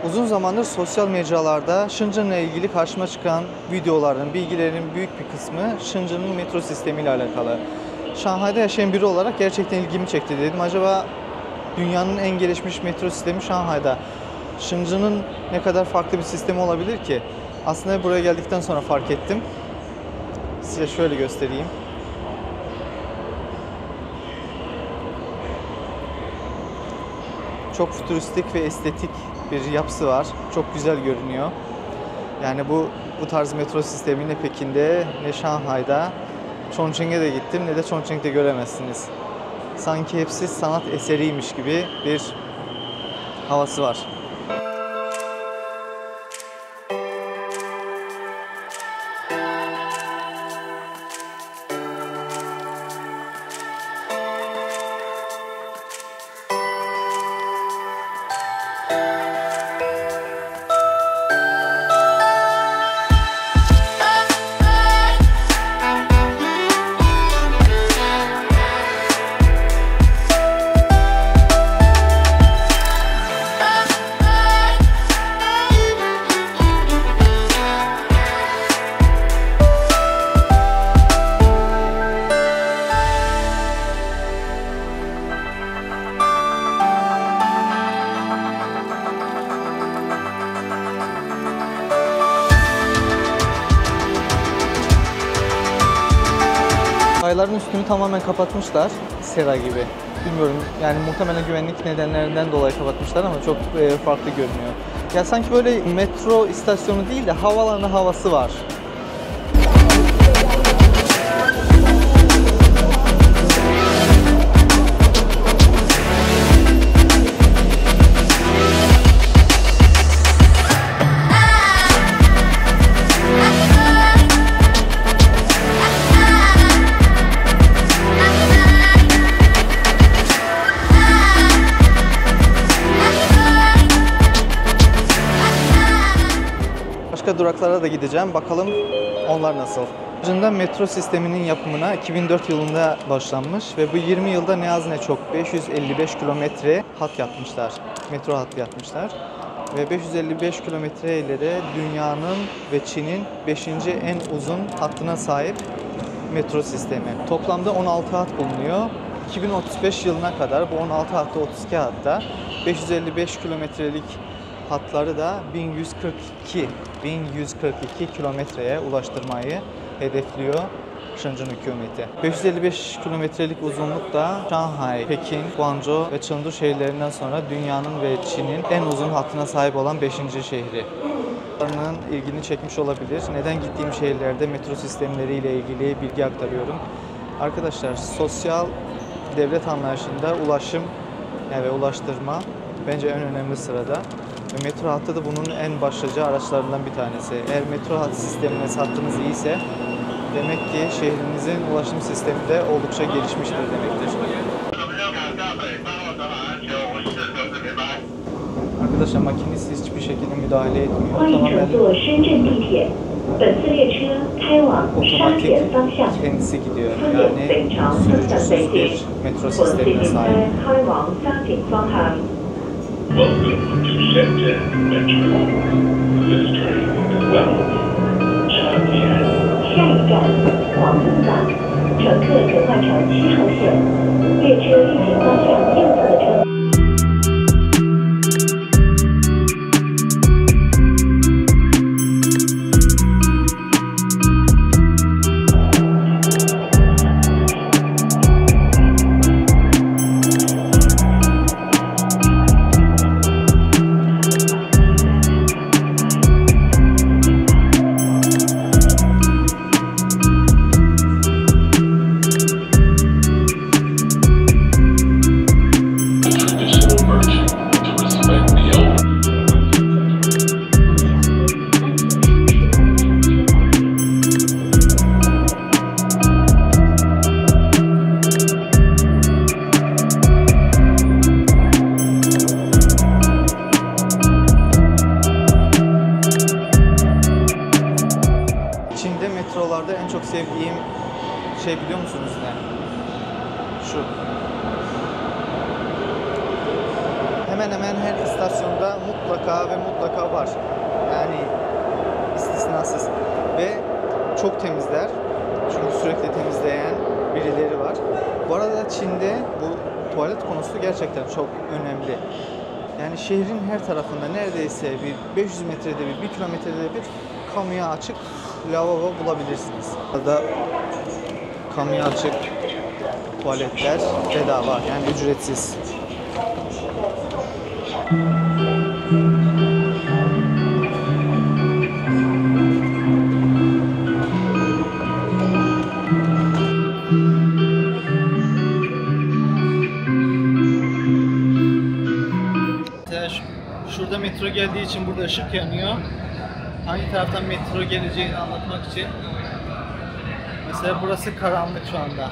Uzun zamandır sosyal mecralarda Shenzhen'la ilgili karşıma çıkan videoların, bilgilerin büyük bir kısmı Shenzhen'in metro sistemiyle alakalı. Şanghay'da yaşayan biri olarak gerçekten ilgimi çekti. Dedim acaba dünyanın en gelişmiş metro sistemi Şanghay'da. Shenzhen'in ne kadar farklı bir sistemi olabilir ki? Aslında buraya geldikten sonra fark ettim. Size şöyle göstereyim. Çok fütüristik ve estetik bir yapısı var. Çok güzel görünüyor. Yani bu tarz metro sistemi ne Pekin'de ne Şanghay'da, Chongqing'e de gittim ne de Chongqing'de göremezsiniz. Sanki hepsi sanat eseriymiş gibi bir havası var. Rayların üstünü tamamen kapatmışlar, sera gibi. Bilmiyorum, yani muhtemelen güvenlik nedenlerinden dolayı kapatmışlar ama çok farklı görünüyor. Ya sanki böyle metro istasyonu değil de havaalanı havası var. Başka duraklara da gideceğim. Bakalım onlar nasıl. Shenzhen metro sisteminin yapımına 2004 yılında başlanmış ve bu 20 yılda ne az ne çok 555 kilometre hat yapmışlar. Metro hattı yapmışlar. Ve 555 kilometre ile de dünyanın ve Çin'in 5. en uzun hattına sahip metro sistemi. Toplamda 16 hat bulunuyor. 2035 yılına kadar bu 16 hatta 32 hatta 555 kilometrelik hatları da 1142 kilometreye ulaştırmayı hedefliyor Shenzhen hükümeti. 555 kilometrelik uzunluk da Şanghay, Pekin, Guangzhou ve Chengdu şehirlerinden sonra dünyanın ve Çin'in en uzun hattına sahip olan 5. şehri. İlgini çekmiş olabilir. Neden gittiğim şehirlerde metro sistemleriyle ilgili bilgi aktarıyorum. Arkadaşlar, sosyal devlet anlayışında ulaşım ve ulaştırma bence en önemli sırada. Ve metro hattı da bunun en başlıca araçlarından bir tanesi. Eğer metro hat sisteminiz, hattınız iyiyse demek ki şehrinizin ulaşım sistemi de oldukça gelişmiştir demektir. Arkadaşlar, makinist hiçbir şekilde müdahale etmiyor. Tamamen otomatik kendisi gidiyor. Yani sürücüsüz bir metro sistemine sahip. Welcome to Shenzhen Metro. This train is bound Chang'an. 下一站广东站，乘客转换成西城线，列车运行方向右侧的车。 metrolarda en çok sevdiğim şey biliyor musunuz ne? Şu. hemen hemen her istasyonda mutlaka ve mutlaka var. Yani istisnasız. Ve çok temizler. Çünkü sürekli temizleyen birileri var. Bu arada Çin'de bu tuvalet konusu gerçekten çok önemli. Yani şehrin her tarafında neredeyse bir 500 metrede bir kilometrede bir kamuya açık lavabo bulabilirsiniz. Burada kamuya açık tuvaletler bedava, yani ücretsiz. Şurada metro geldiği için burada ışık yanıyor. Hangi taraftan metro geleceğini anlatmak için. Mesela burası karanlık şu anda.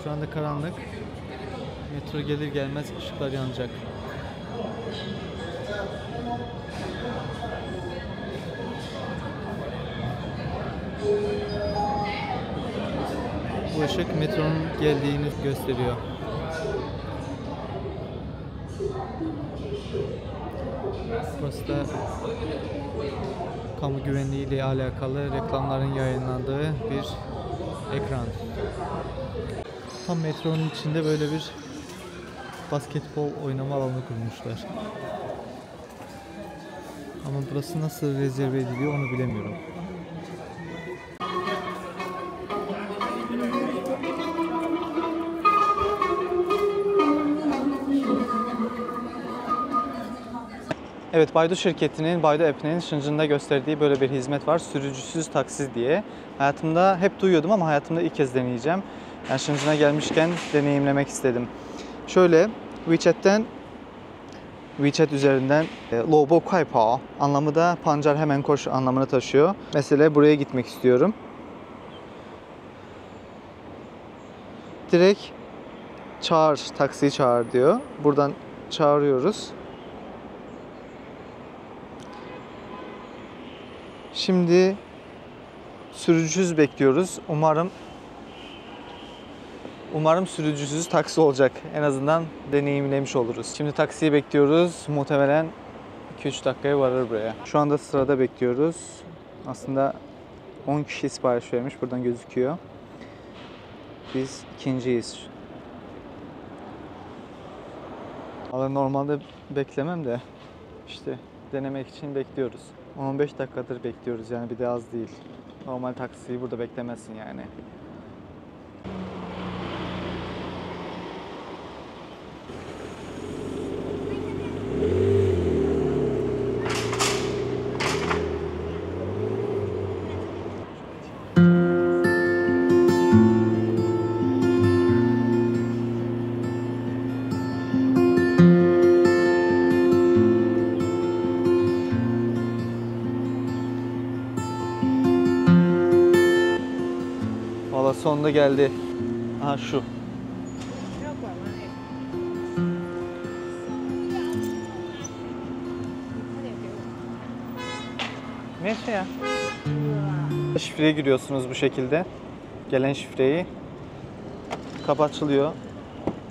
Şu anda karanlık. Metro gelir gelmez ışıklar yanacak. Bu ışık metronun geldiğini gösteriyor. Burası da kamu güvenliği ile alakalı reklamların yayınlandığı bir ekran. Tam metronun içinde böyle bir basketbol oynama alanı kurmuşlar. Ama burası nasıl rezerve ediliyor onu bilemiyorum. Evet, Baidu şirketinin, Baidu App'inin Shenzhen'da gösterdiği böyle bir hizmet var. Sürücüsüz taksi diye. Hayatımda hep duyuyordum ama hayatımda ilk kez deneyeceğim. Yani Shenzhen'a gelmişken deneyimlemek istedim. Şöyle, WeChat üzerinden Lobo Kuai-pao anlamı da pancar hemen koş anlamını taşıyor. Mesela buraya gitmek istiyorum. Direkt çağır, taksiyi çağır diyor. Buradan çağırıyoruz. Şimdi sürücüsüz bekliyoruz. Umarım sürücüsüz taksi olacak. En azından deneyimlemiş oluruz. Şimdi taksiyi bekliyoruz. Muhtemelen 2-3 dakikaya varır buraya. Şu anda sırada bekliyoruz. Aslında 10 kişi sipariş vermiş. Buradan gözüküyor. Biz ikinciyiz. Normalde beklemem de işte denemek için bekliyoruz. 15 dakikadır bekliyoruz, yani bir de az değil. Normal taksiyi burada beklemezsin yani. Valla sonunda geldi. Aha şu. Ne şey ya? Şifreye giriyorsunuz bu şekilde. Gelen şifreyi. Kapı açılıyor.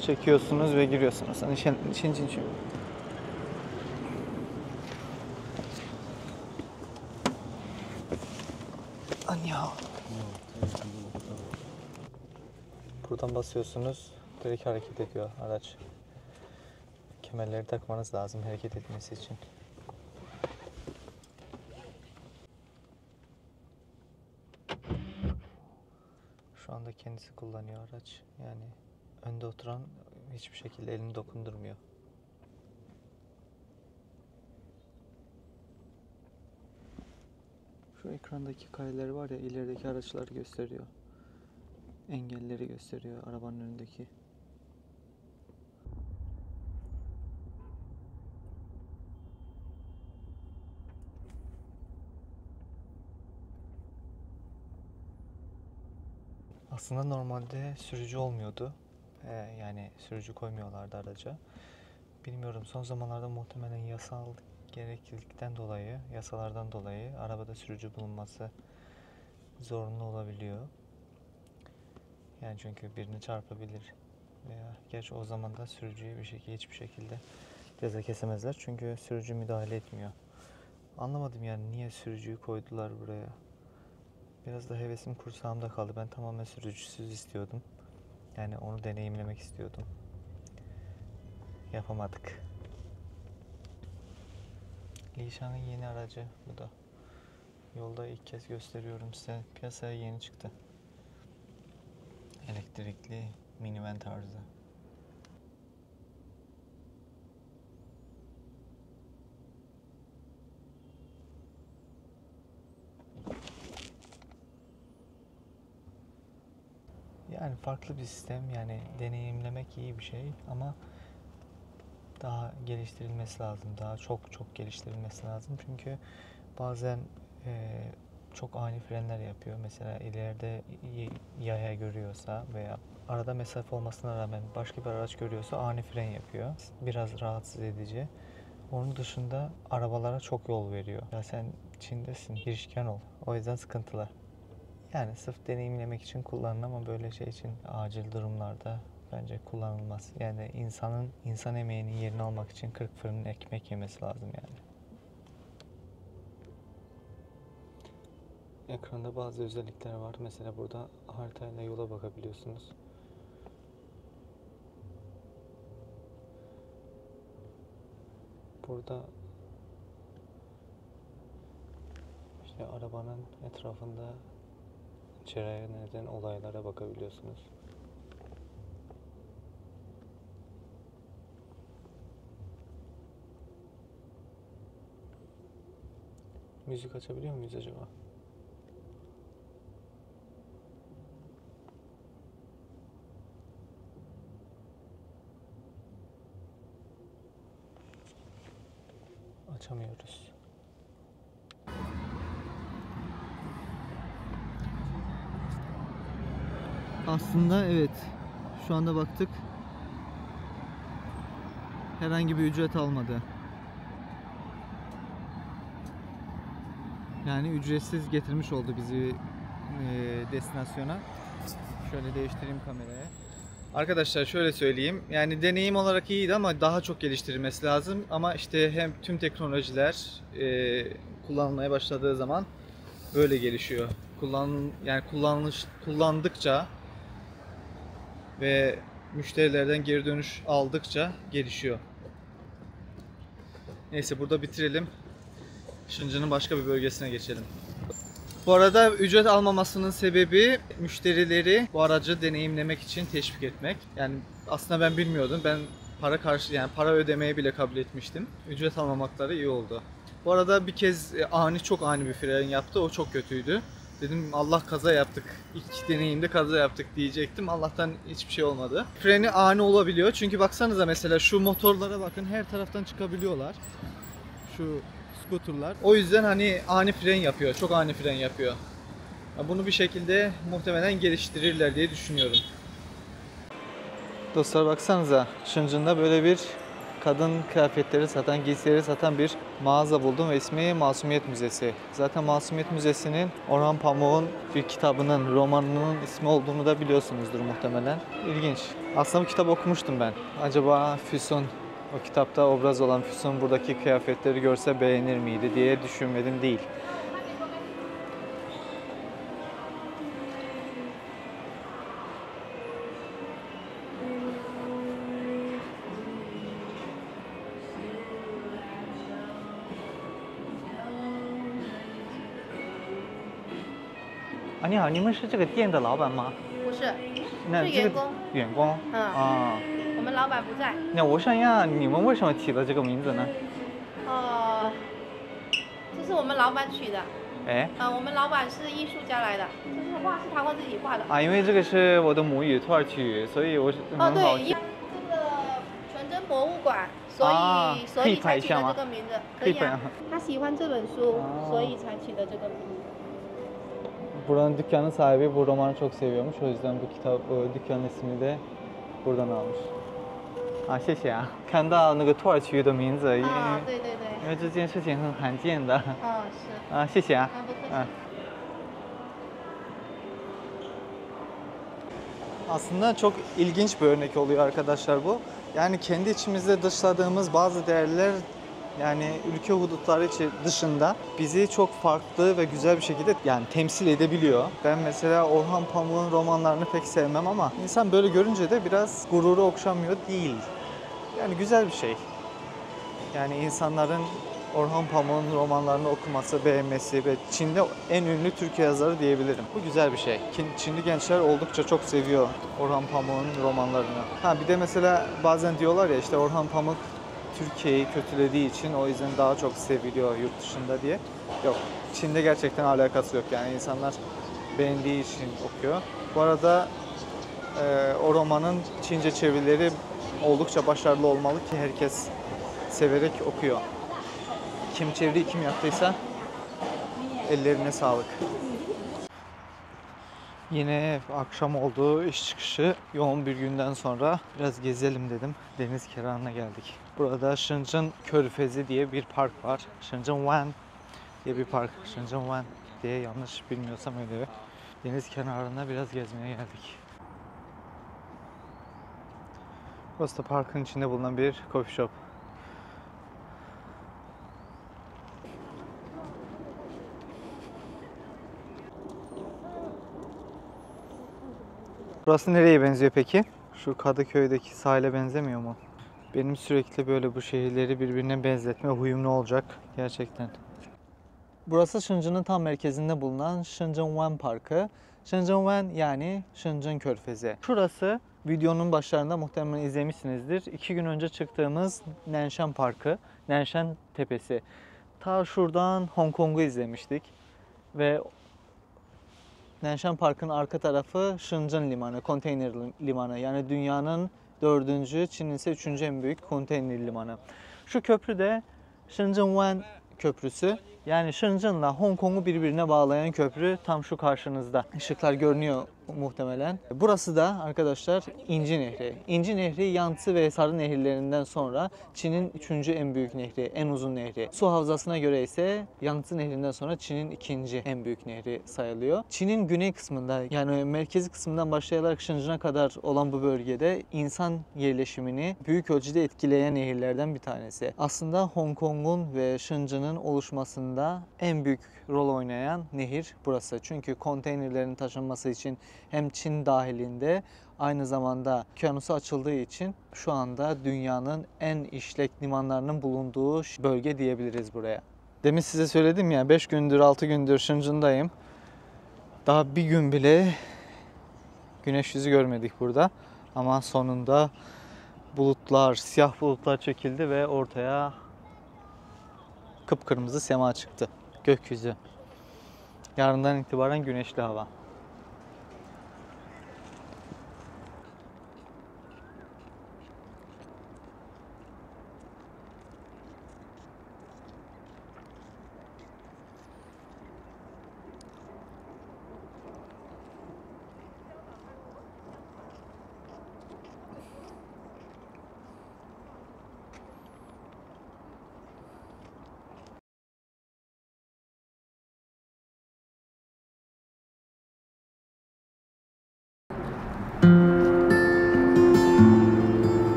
Çekiyorsunuz ve giriyorsunuz. Hani için. Anya. Buradan basıyorsunuz. Direkt hareket ediyor araç. Kemerleri takmanız lazım hareket etmesi için. Şu anda kendisi kullanıyor araç. Yani önde oturan hiçbir şekilde elini dokundurmuyor. Şu ekrandaki kareler var ya, ilerideki araçları gösteriyor. Engelleri gösteriyor arabanın önündeki. Aslında normalde sürücü olmuyordu. Yani sürücü koymuyorlardı araca. Bilmiyorum, son zamanlarda muhtemelen yasal gereklilikten dolayı, yasalardan dolayı arabada sürücü bulunması zorunlu olabiliyor. Yani çünkü birini çarpabilir veya gerçi o zaman da sürücüyü hiçbir şekilde ceza kesemezler çünkü sürücü müdahale etmiyor. Anlamadım yani niye sürücüyü koydular buraya. Biraz da hevesim kursağımda kaldı. Ben tamamen sürücüsüz istiyordum. Yani onu deneyimlemek istiyordum. Yapamadık. Lişan'ın yeni aracı bu da. Yolda ilk kez gösteriyorum size. Piyasaya yeni çıktı. Elektrikli minivan tarzı. Yani farklı bir sistem, yani deneyimlemek iyi bir şey ama daha geliştirilmesi lazım. Daha çok geliştirilmesi lazım. Çünkü bazen çok ani frenler yapıyor. Mesela ileride yaya görüyorsa veya arada mesafe olmasına rağmen başka bir araç görüyorsa ani fren yapıyor. Biraz rahatsız edici. Onun dışında arabalara çok yol veriyor. Ya sen Çin'desin, girişken ol. O yüzden sıkıntılı. Yani sırf deneyimlemek için kullanın ama böyle şey için acil durumlarda bence kullanılmaz. Yani insan emeğinin yerini almak için 40 fırın ekmek yemesi lazım yani. Ekranda bazı özellikler var. Mesela burada haritayla yola bakabiliyorsunuz. Burada işte arabanın etrafında cereyan eden olaylara bakabiliyorsunuz. Müzik açabiliyor muyuz acaba? Açamıyoruz. Aslında evet. Şu anda baktık. Herhangi bir ücret almadı. Yani ücretsiz getirmiş oldu bizi destinasyona. Şöyle değiştireyim kamerayı. Arkadaşlar şöyle söyleyeyim. Yani deneyim olarak iyiydi ama daha çok geliştirilmesi lazım. Ama işte hem tüm teknolojiler kullanılmaya başladığı zaman böyle gelişiyor. Kullandıkça ve müşterilerden geri dönüş aldıkça gelişiyor. Neyse burada bitirelim. Şıncı'nın başka bir bölgesine geçelim. Bu arada ücret almamasının sebebi müşterileri bu aracı deneyimlemek için teşvik etmek. Yani aslında ben bilmiyordum. Ben para ödemeye bile kabul etmiştim. Ücret almamakları iyi oldu. Bu arada bir kez çok ani bir fren yaptı. O çok kötüydü. Dedim Allah kaza yaptık. İlk deneyimde kaza yaptık diyecektim. Allah'tan hiçbir şey olmadı. Freni ani olabiliyor. Çünkü baksanıza mesela şu motorlara bakın, her taraftan çıkabiliyorlar. Şu skuterlar. O yüzden hani ani fren yapıyor. Çok ani fren yapıyor. Bunu bir şekilde muhtemelen geliştirirler diye düşünüyorum. Dostlar baksanıza, Şıncı'nda böyle bir kadın kıyafetleri satan, giysileri satan bir mağaza buldum ve ismi Masumiyet Müzesi. Zaten Masumiyet Müzesi'nin Orhan Pamuk'un bir kitabının, romanının ismi olduğunu da biliyorsunuzdur muhtemelen. İlginç. Aslında bu kitabı okumuştum ben. Acaba Füsun, o kitapta obraz olan Füsun buradaki kıyafetleri görse beğenir miydi diye düşünmedim değil.啊，你好，你们是这个店的老板吗？不是，那这个是员工。员工。啊。我们老板不在。那我想呀，你们为什么起了这个名字呢？这是我们老板取的。哎。我们老板是艺术家来的，这是画是他自己画的。啊，因为这个是我的母语土耳其语，所以我是很好对，奇。这个纯真博物馆，所可以以才取的拍一下吗这个名字。可以拍啊。他喜欢这本书，所以才取的这个名字。 Buranın dükkanın sahibi bu romanı çok seviyormuş. O yüzden bu dükkanın ismini de buradan almış. 啊，谢谢啊！看到那个土耳其语的名字，因为对对对。因为这件事情很罕见的。是。啊，谢谢啊。不客气。Aslında çok ilginç bir örnek oluyor arkadaşlar bu. Yani kendi içimizde dışladığımız bazı değerler, yani ülke hudutları dışında bizi çok farklı ve güzel bir şekilde yani temsil edebiliyor. Ben mesela Orhan Pamuk'un romanlarını pek sevmem ama insan böyle görünce de biraz gururu okşamıyor değil. Yani güzel bir şey. Yani insanların Orhan Pamuk'un romanlarını okuması, beğenmesi ve Çin'de en ünlü Türkiye yazarı diyebilirim. Bu güzel bir şey. Çinli gençler oldukça çok seviyor Orhan Pamuk'un romanlarını. Bir de mesela bazen diyorlar ya işte Orhan Pamuk Türkiye'yi kötülediği için o yüzden daha çok seviliyor yurt dışında diye. Yok. Çin'de gerçekten alakası yok. Yani insanlar beğendiği için okuyor. Bu arada o romanın Çince çevirileri oldukça başarılı olmalı ki herkes severek okuyor. Kim çeviri kim yaptıysa ellerine sağlık. Yine akşam oldu, iş çıkışı yoğun bir günden sonra biraz gezelim dedim. Deniz kenarına geldik. Burada Shenzhen Körfezi diye bir park var. Shenzhen Wan diye bir park. Shenzhen Wan diye yanlış bilmiyorsam öyle. Deniz kenarında biraz gezmeye geldik. Burası da parkın içinde bulunan bir coffee shop. Burası nereye benziyor peki? Şu Kadıköy'deki sahile benzemiyor mu? Benim sürekli böyle bu şehirleri birbirine benzetme huyum ne olacak gerçekten. Burası Shenzhen'in tam merkezinde bulunan Shenzhen Wan Parkı. Shenzhen Wan yani Shenzhen Körfezi. Şurası videonun başlarında muhtemelen izlemişsinizdir. 2 gün önce çıktığımız Nanshan Parkı, Nanshan Tepesi. Ta şuradan Hong Kong'u izlemiştik. Ve Nanshan Park'ın arka tarafı Shenzhen Limanı, konteyner limanı. Yani dünyanın 4. Çin'in ise 3. en büyük konteyner limanı. Şu köprü de Shenzhen Wan Köprüsü. Yani Shenzhen'la Hong Kong'u birbirine bağlayan köprü tam şu karşınızda. Işıklar görünüyor muhtemelen. Burası da arkadaşlar İnci Nehri. İnci Nehri Yangtze ve Sarı nehirlerinden sonra Çin'in 3. en büyük nehri, en uzun nehri. Su havzasına göre ise Yangtze Nehri'nden sonra Çin'in 2. en büyük nehri sayılıyor. Çin'in güney kısmında yani merkezi kısmından başlayarak Shenzhen'a kadar olan bu bölgede insan yerleşimini büyük ölçüde etkileyen nehirlerden bir tanesi. Aslında Hong Kong'un ve Shenzhen'ın oluşmasında en büyük rol oynayan nehir burası. Çünkü konteynerlerin taşınması için hem Çin dahilinde aynı zamanda okyanusu açıldığı için şu anda dünyanın en işlek limanlarının bulunduğu bölge diyebiliriz buraya. Demin size söyledim ya 5 gündür 6 gündür Shenzhen'dayım. Daha bir gün bile güneş yüzü görmedik burada. Ama sonunda bulutlar, siyah bulutlar çekildi ve ortaya kıpkırmızı sema çıktı. Gökyüzü. Yarından itibaren güneşli hava.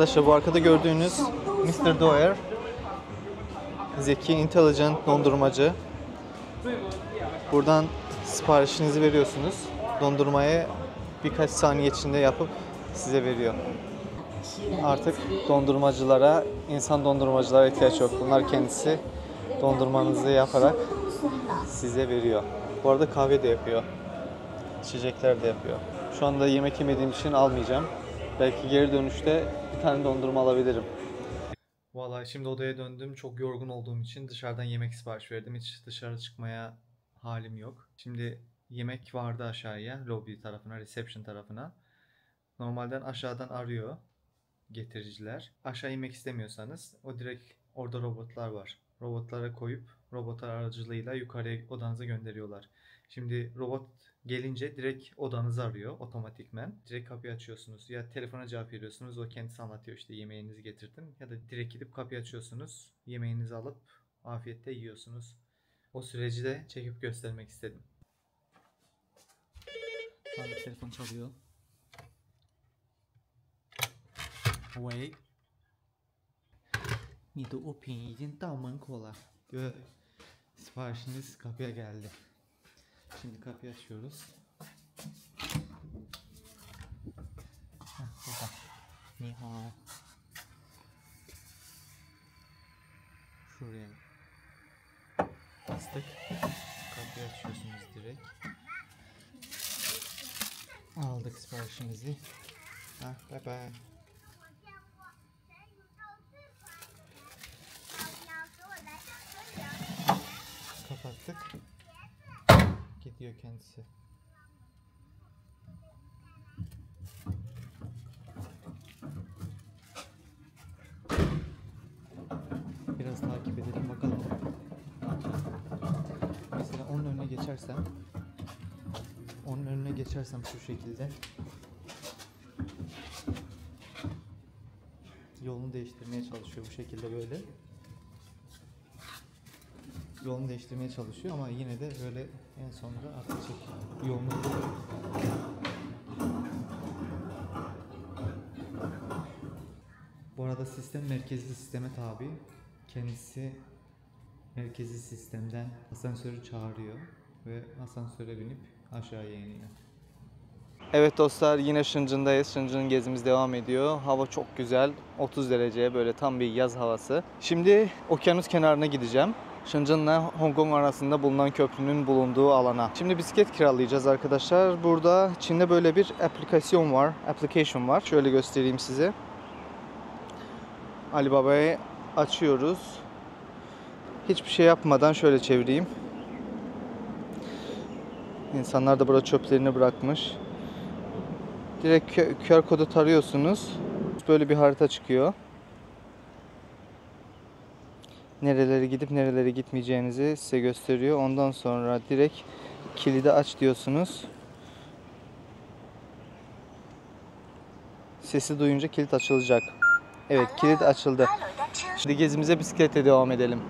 Arkadaşlar bu arkada gördüğünüz Mr. Doer, zeki, intelligent dondurmacı. Buradan siparişinizi veriyorsunuz. Dondurmayı birkaç saniye içinde yapıp size veriyor. Artık dondurmacılara, insan dondurmacılara ihtiyaç yok. Bunlar kendisi dondurmanızı yaparak size veriyor. Bu arada kahve de yapıyor. İçecekler de yapıyor. Şu anda yemek yemediğim için almayacağım. Belki geri dönüşte bir tane dondurma alabilirim. Vallahi şimdi odaya döndüm. Çok yorgun olduğum için dışarıdan yemek sipariş verdim. Hiç dışarı çıkmaya halim yok. Şimdi yemek vardı aşağıya, lobby tarafına, reception tarafına. Normalden aşağıdan arıyor getiriciler. Aşağı inmek istemiyorsanız o direkt orada robotlar var. Robotlara koyup robotlar aracılığıyla yukarıya odanıza gönderiyorlar. Şimdi robot gelince direkt odanızı arıyor otomatikmen. Direkt kapıyı açıyorsunuz. Ya telefona cevap veriyorsunuz. O kendisi anlatıyor işte yemeğinizi getirdim. Ya da direkt gidip kapıyı açıyorsunuz. Yemeğinizi alıp afiyetle yiyorsunuz. O süreci de çekip göstermek istedim. Şu anda telefon çalıyor.喂，你的物品已经到门口了。Evet, siparişiniz kapıya geldi. Şimdi kapıyı açıyoruz. Burada. 你好。Şuraya bastık. Kapıyı açıyorsunuz direkt. Aldık siparişimizi. Bye bye. Kapattık. Gidiyor kendisi. Biraz takip edelim bakalım. Mesela onun önüne geçersem şu şekilde yolunu değiştirmeye çalışıyor bu şekilde böyle. Yolunu değiştirmeye çalışıyor ama yine de böyle en sonunda artık yolunu buluyor. Bu arada sistem merkezli sisteme tabi. Kendisi merkezi sistemden asansörü çağırıyor ve asansöre binip aşağıya iniyor. Evet dostlar, yine Shenzhen'dayız. Shenzhen gezimiz devam ediyor. Hava çok güzel. 30 derece, böyle tam bir yaz havası. Şimdi okyanus kenarına gideceğim. Shenzhen'la Hong Kong arasında bulunan köprünün bulunduğu alana. Şimdi bisiklet kiralayacağız arkadaşlar. Burada Çin'de böyle bir application var. Şöyle göstereyim size. Alibaba'yı açıyoruz. Hiçbir şey yapmadan şöyle çevireyim. İnsanlar da burada çöplerini bırakmış. Direkt QR kodu tarıyorsunuz. Böyle bir harita çıkıyor. Nerelere gidip nerelere gitmeyeceğinizi size gösteriyor. Ondan sonra direkt kilidi aç diyorsunuz. Sesi duyunca kilit açılacak. Evet, kilit açıldı. Şimdi gezimize bisikletle devam edelim.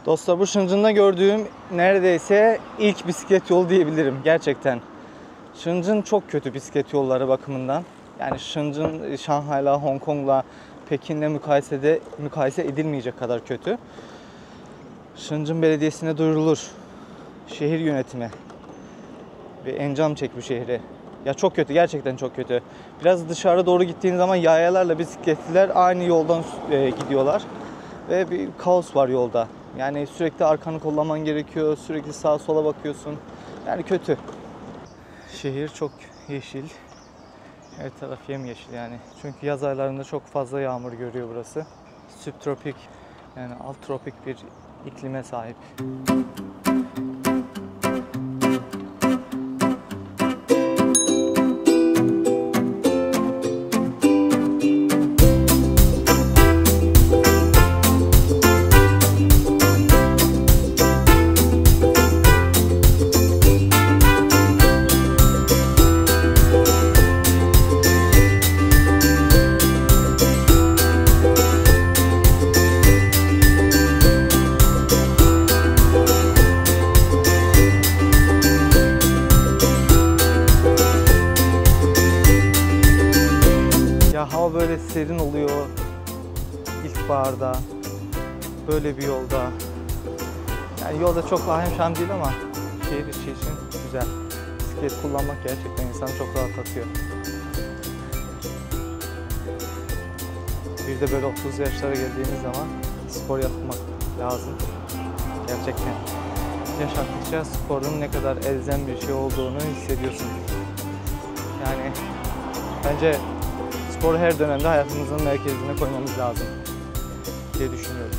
Dostlar, bu Shenzhen'da gördüğüm neredeyse ilk bisiklet yolu diyebilirim gerçekten. Shenzhen çok kötü bisiklet yolları bakımından. Yani Shenzhen, Şanghay'la, Hong Kong'la, Pekin'le mukayese edilmeyecek kadar kötü. Shenzhen Belediyesi'ne duyurulur. Şehir yönetimi. Ve encam çek bu şehri. Ya çok kötü, gerçekten çok kötü. Biraz dışarı doğru gittiğin zaman yayalarla bisikletliler aynı yoldan gidiyorlar. Ve bir kaos var yolda. Yani sürekli arkanı kollaman gerekiyor, sürekli sağa sola bakıyorsun. Yani kötü. Şehir çok yeşil. Her taraf yemyeşil yani. Çünkü yaz aylarında çok fazla yağmur görüyor burası. Subtropik, yani alt tropik bir iklime sahip. Hava böyle serin oluyor ilkbaharda, böyle bir yolda. Yani yolda çok vahim şam değil ama şehir içi için güzel. Bisiklet kullanmak gerçekten insanı çok rahatlatıyor. Bir de böyle 30 yaşlara geldiğimiz zaman spor yapmak lazım. Gerçekten. Yaşattıkça sporun ne kadar elzem bir şey olduğunu hissediyorsun. Yani bence sporu her dönemde hayatımızın merkezine koymamız lazım diye düşünüyorum.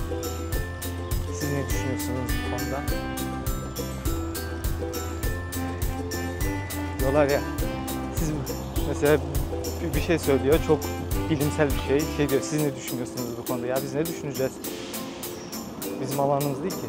Siz Siz ne düşünüyorsunuz bu konuda? Diyorlar ya, siz mesela bir şey söylüyor, çok bilimsel bir şey diyor, siz ne düşünüyorsunuz bu konuda? Ya biz ne düşüneceğiz? Bizim alanımız değil ki.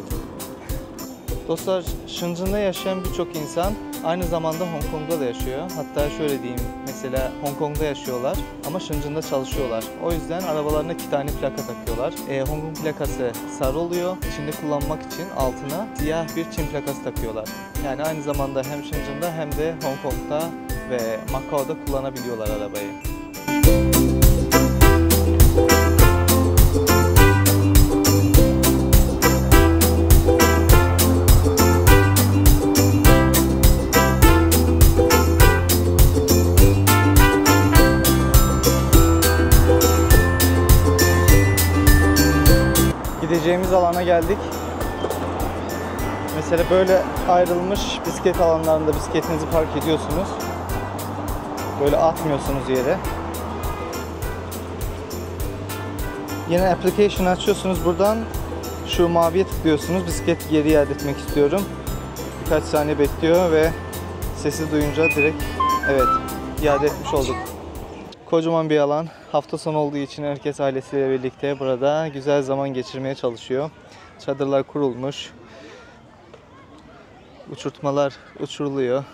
Dostlar, Shenzhen'da yaşayan birçok insan aynı zamanda Hong Kong'da da yaşıyor. Hatta şöyle diyeyim, mesela Hong Kong'da yaşıyorlar ama Shenzhen'da çalışıyorlar. O yüzden arabalarına 2 tane plaka takıyorlar. Hong Kong plakası sarı oluyor. Çin'de kullanmak için altına siyah bir Çin plakası takıyorlar. Yani aynı zamanda hem Shenzhen'da hem de Hong Kong'da ve Macao'da kullanabiliyorlar arabayı. Gideceğimiz alana geldik. Mesela böyle ayrılmış bisiklet alanlarında bisikletinizi park ediyorsunuz. Böyle atmıyorsunuz yere. Yine application açıyorsunuz buradan. Şu maviye tıklıyorsunuz. Bisikleti geri iade etmek istiyorum. Birkaç saniye bekliyor ve sesi duyunca direkt evet iade etmiş olduk. Kocaman bir alan. Hafta sonu olduğu için herkes ailesiyle birlikte burada güzel zaman geçirmeye çalışıyor. Çadırlar kurulmuş. Uçurtmalar uçuruluyor.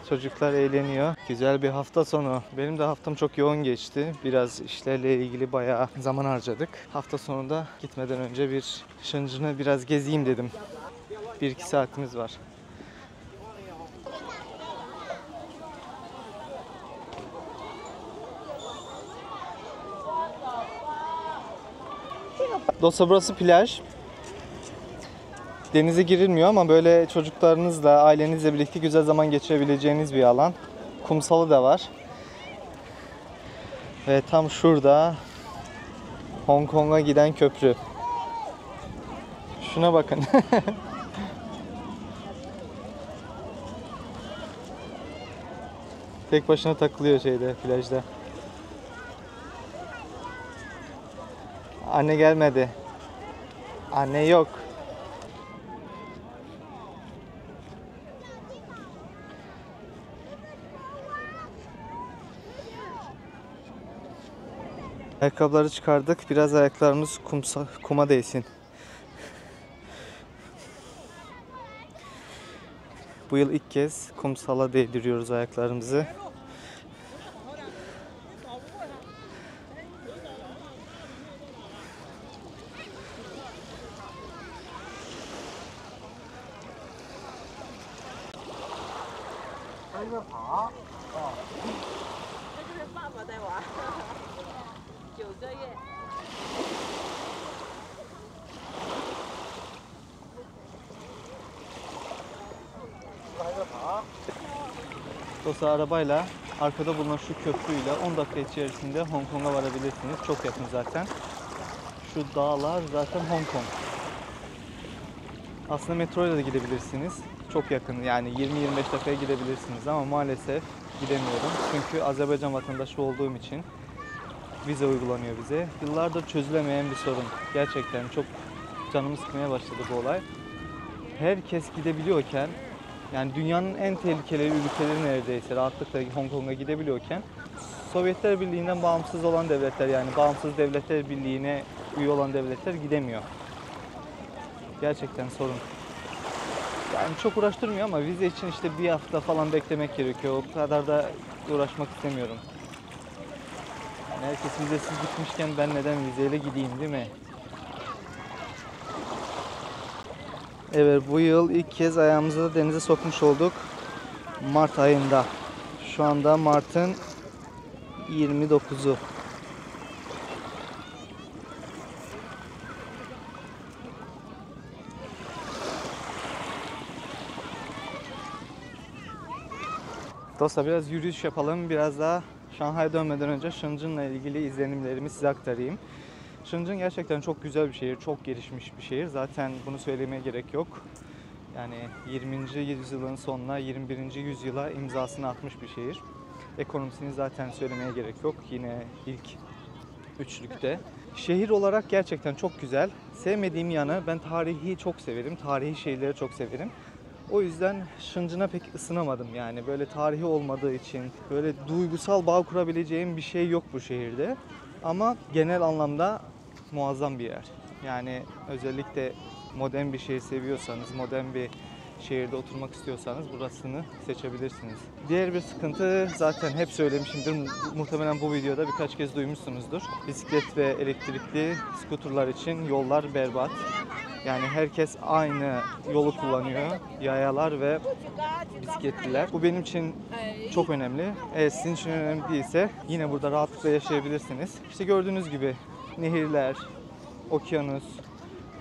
Çocuklar eğleniyor. Güzel bir hafta sonu. Benim de haftam çok yoğun geçti. Biraz işlerle ilgili bayağı zaman harcadık. Hafta sonunda gitmeden önce bir Shenzhen'ı biraz gezeyim dedim. 1-2 saatimiz var. Dostlar, burası plaj. Denize girilmiyor ama böyle çocuklarınızla, ailenizle birlikte güzel zaman geçirebileceğiniz bir alan. Kumsalı da var. Ve tam şurada Hong Kong'a giden köprü. Şuna bakın. Tek başına takılıyor şeyde, plajda. Anne gelmedi. Anne yok. Ayakkabıları çıkardık. Biraz ayaklarımız kuma değsin. Bu yıl ilk kez kumsala değdiriyoruz ayaklarımızı. Dostlar, arabayla arkada bulunan şu köprüyle 10 dakika içerisinde Hong Kong'a varabilirsiniz. Çok yakın zaten. Şu dağlar zaten Hong Kong. Aslında metroyla da gidebilirsiniz. Çok yakın, yani 20-25 dakikaya gidebilirsiniz ama maalesef gidemiyorum. Çünkü Azerbaycan vatandaşı olduğum için vize uygulanıyor bize. Yıllardır çözülemeyen bir sorun. Gerçekten çok canımı sıkmaya başladı bu olay. Herkes gidebiliyorken, yani dünyanın en tehlikeli ülkeleri neredeyse rahatlıkla Hong Kong'a gidebiliyorken Sovyetler Birliği'nden bağımsız olan devletler, yani Bağımsız Devletler Birliği'ne üye olan devletler gidemiyor. Gerçekten sorun. Yani çok uğraştırmıyor ama vize için işte bir hafta falan beklemek gerekiyor. O kadar da uğraşmak istemiyorum. Yani herkes vizesiz gitmişken ben neden vizeyle gideyim, değil mi? Evet, bu yıl ilk kez ayağımızı da denize sokmuş olduk. Mart ayında. Şu anda Mart'ın 29'u. Dostlar, biraz yürüyüş yapalım. Biraz daha Şanghay'a dönmeden önce Shenzhen'la ilgili izlenimlerimi size aktarayım. Shenzhen gerçekten çok güzel bir şehir, çok gelişmiş bir şehir. Zaten bunu söylemeye gerek yok. Yani 20. yüzyılın sonuna 21. yüzyıla imzasını atmış bir şehir. Ekonomisini zaten söylemeye gerek yok. Yine ilk üçlükte. Şehir olarak gerçekten çok güzel. Sevmediğim yanı, ben tarihi çok severim. Tarihi şeyleri çok severim. O yüzden Shenzhen'a pek ısınamadım yani. Böyle tarihi olmadığı için böyle duygusal bağ kurabileceğim bir şey yok bu şehirde. Ama genel anlamda muazzam bir yer. Yani özellikle modern bir şey seviyorsanız, modern bir şehirde oturmak istiyorsanız burasını seçebilirsiniz. Diğer bir sıkıntı, zaten hep söylemişimdir. Muhtemelen bu videoda birkaç kez duymuşsunuzdur. Bisiklet ve elektrikli skuterlar için yollar berbat. Yani herkes aynı yolu kullanıyor. Yayalar ve bisikletliler. Bu benim için çok önemli. Eğer sizin için önemli değilse yine burada rahatlıkla yaşayabilirsiniz. İşte gördüğünüz gibi nehirler, okyanus,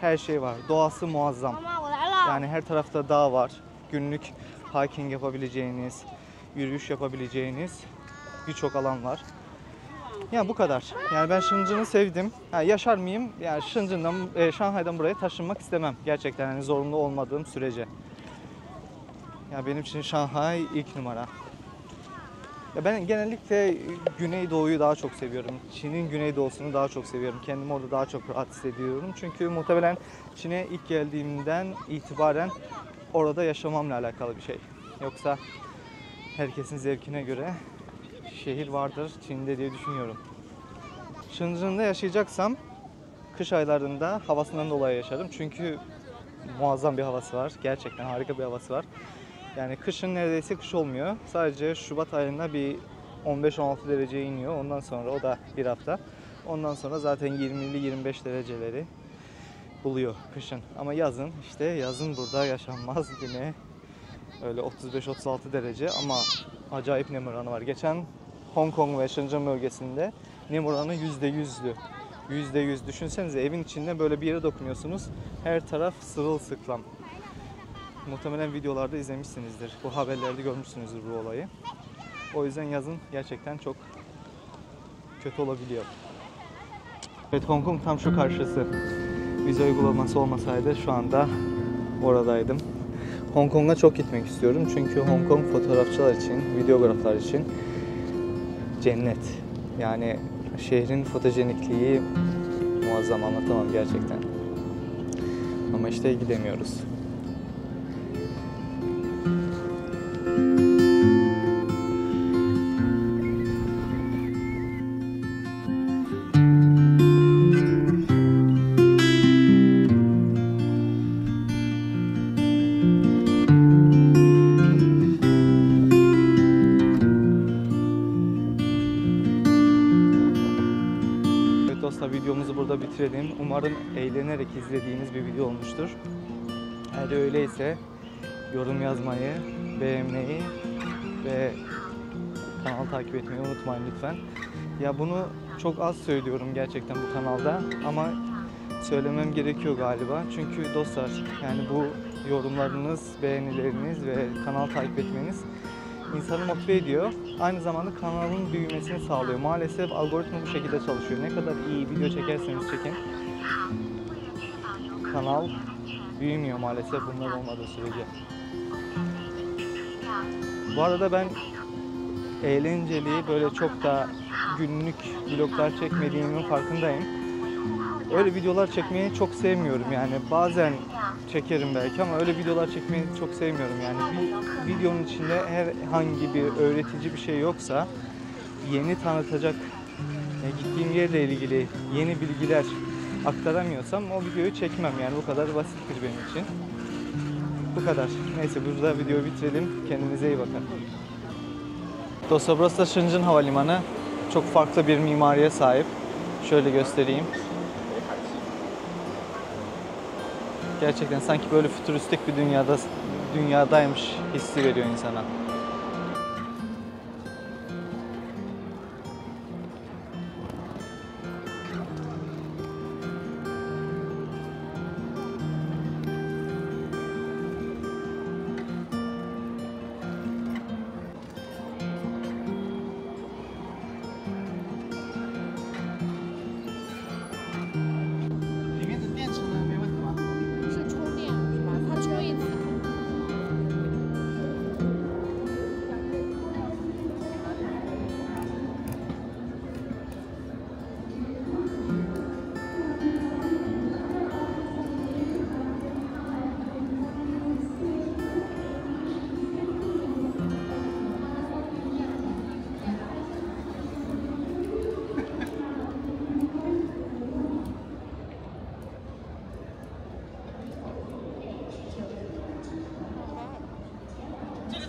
her şey var. Doğası muazzam. Yani her tarafta dağ var. Günlük hiking yapabileceğiniz, yürüyüş yapabileceğiniz birçok alan var. Yani bu kadar. Yani ben Shenzhen'ı sevdim. Yani yaşar mıyım? Yani Shenzhen'dan, Şanghay'dan buraya taşınmak istemem. Gerçekten yani zorunlu olmadığım sürece. Ya benim için Şanghay ilk numara. Ya ben genellikle Güneydoğu'yu daha çok seviyorum. Çin'in Güneydoğu'sunu daha çok seviyorum. Kendimi orada daha çok rahat hissediyorum. Çünkü muhtemelen Çin'e ilk geldiğimden itibaren orada yaşamamla alakalı bir şey. Yoksa herkesin zevkine göre şehir vardır Çin'de diye düşünüyorum. Shenzhen'da yaşayacaksam kış aylarında havasından dolayı yaşarım. Çünkü muazzam bir havası var. Gerçekten harika bir havası var. Yani kışın neredeyse kış olmuyor. Sadece Şubat ayında bir 15-16 dereceye iniyor. Ondan sonra o da bir hafta. Ondan sonra zaten 20-25 dereceleri buluyor kışın. Ama yazın işte yazın burada yaşanmaz yine öyle 35-36 derece ama acayip nem oranı var. Geçen Hong Kong ve Shenzhen bölgesinde nem oranı %100'lü. %100. Düşünsenize evin içinde böyle bir yere dokunuyorsunuz. Her taraf sırılsıklam. Muhtemelen videolarda izlemişsinizdir. Bu haberlerde görmüşsünüzdür bu olayı. O yüzden yazın gerçekten çok kötü olabiliyor. Evet, Hong Kong tam şu karşısı. Vize uygulaması olmasaydı şu anda oradaydım. Hong Kong'a çok gitmek istiyorum. Çünkü Hong Kong fotoğrafçılar için, videograflar için cennet. Yani şehrin fotojenikliği muazzam, anlatamam gerçekten. Ama işte gidemiyoruz. Dostlar, videomuzu burada bitirelim. Umarım eğlenerek izlediğiniz bir video olmuştur. Eğer öyleyse yorum yazmayı, beğenmeyi ve kanalı takip etmeyi unutmayın lütfen. Ya bunu çok az söylüyorum gerçekten bu kanalda ama söylemem gerekiyor galiba. Çünkü dostlar, yani bu yorumlarınız, beğenileriniz ve kanal takip etmeniz insanı motive ediyor. Aynı zamanda kanalın büyümesini sağlıyor. Maalesef algoritma bu şekilde çalışıyor. Ne kadar iyi video çekerseniz çekin, kanal büyümüyor maalesef bunlar olmadığı sürece. Bu arada ben eğlenceli, böyle çok da günlük vloglar çekmediğimin farkındayım. Öyle videolar çekmeyi çok sevmiyorum yani. Bazen çekerim belki ama öyle videolar çekmeyi çok sevmiyorum yani. Bir videonun içinde herhangi bir öğretici bir şey yoksa, yeni tanıtacak, gittiğim yerle ilgili yeni bilgiler aktaramıyorsam o videoyu çekmem yani. Bu kadar basittir benim için. Bu kadar. Neyse, burada videoyu bitirelim. Kendinize iyi bakın. Dostlar, burası da Shenzhen Havalimanı. Çok farklı bir mimariye sahip. Şöyle göstereyim. Gerçekten sanki böyle fütüristik bir dünyadaymış hissi veriyor insana.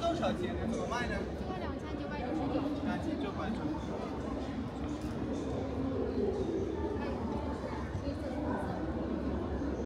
多少钱呢？怎么卖呢？这个2999。2999。